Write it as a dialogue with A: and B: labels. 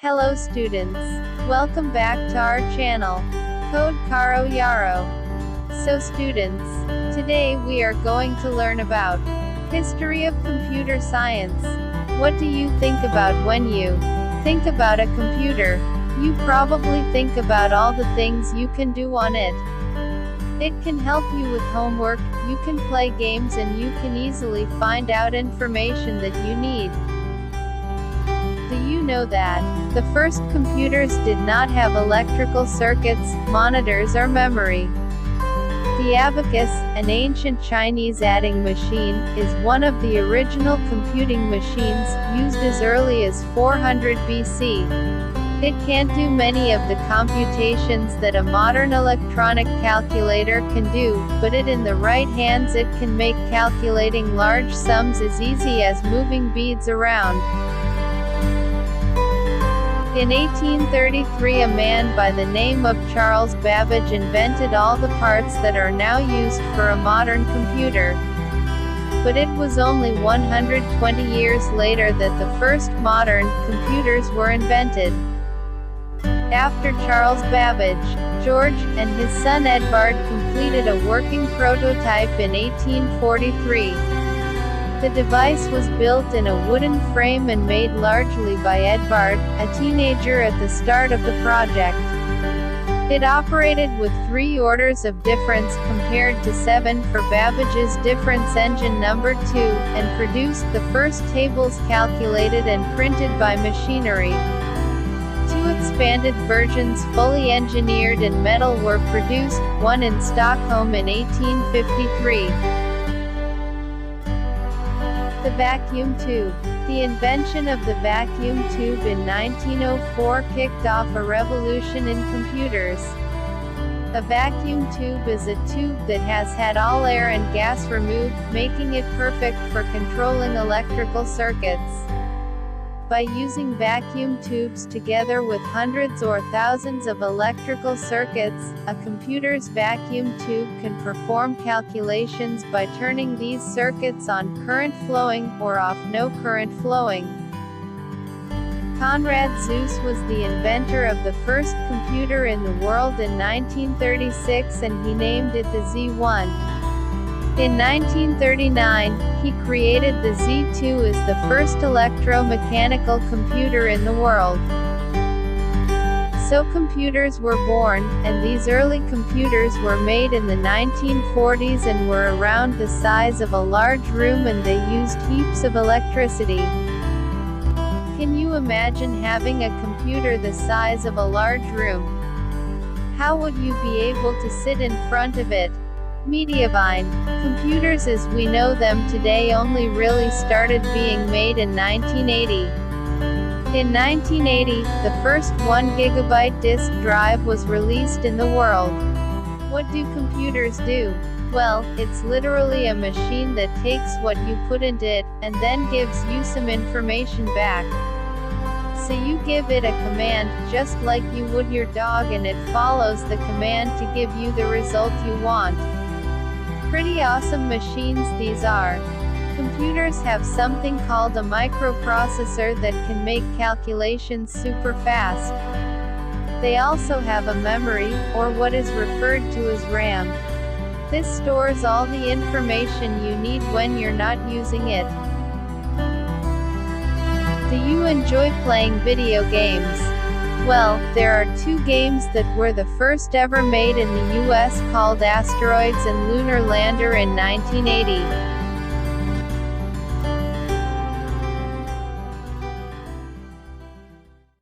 A: Hello students. Welcome back to our channel, CodeKaroYaaro. So students, today we are going to learn about history of computer science. What do you think about when you think about a computer? You probably think about all the things you can do on it. It can help you with homework, you can play games, and you can easily find out information that you need. Do you know that the first computers did not have electrical circuits, monitors, or memory? The abacus, an ancient Chinese adding machine, is one of the original computing machines, used as early as 400 BC. It can't do many of the computations that a modern electronic calculator can do, but in the right hands it can make calculating large sums as easy as moving beads around. In 1833, a man by the name of Charles Babbage invented all the parts that are now used for a modern computer. But it was only 120 years later that the first modern computers were invented. After Charles Babbage, George and his son Edvard completed a working prototype in 1843. The device was built in a wooden frame and made largely by Edvard, a teenager at the start of the project. It operated with 3 orders of difference compared to 7 for Babbage's difference engine number 2, and produced the first tables calculated and printed by machinery. 2 expanded versions fully engineered in metal were produced, one in Stockholm in 1853. The vacuum tube. The invention of the vacuum tube in 1904 kicked off a revolution in computers. A vacuum tube is a tube that has had all air and gas removed, making it perfect for controlling electrical circuits. By using vacuum tubes together with hundreds or thousands of electrical circuits, a computer's vacuum tube can perform calculations by turning these circuits on, current flowing, or off, no current flowing. Konrad Zuse was the inventor of the first computer in the world in 1936, and he named it the Z1. In 1939, he created the Z2 as the first electromechanical computer in the world. So computers were born, and these early computers were made in the 1940s and were around the size of a large room, and they used heaps of electricity. Can you imagine having a computer the size of a large room? How would you be able to sit in front of it? Mediavine. Computers as we know them today only really started being made in 1980. In 1980, the first 1 GB disk drive was released in the world. What do computers do? Well, it's literally a machine that takes what you put into it, and then gives you some information back. So you give it a command, just like you would your dog, and it follows the command to give you the result you want. Pretty awesome machines these are. Computers have something called a microprocessor that can make calculations super fast. They also have a memory, or what is referred to as RAM. This stores all the information you need when you're not using it. Do you enjoy playing video games? Well, there are 2 games that were the first ever made in the US called Asteroids and Lunar Lander in 1980.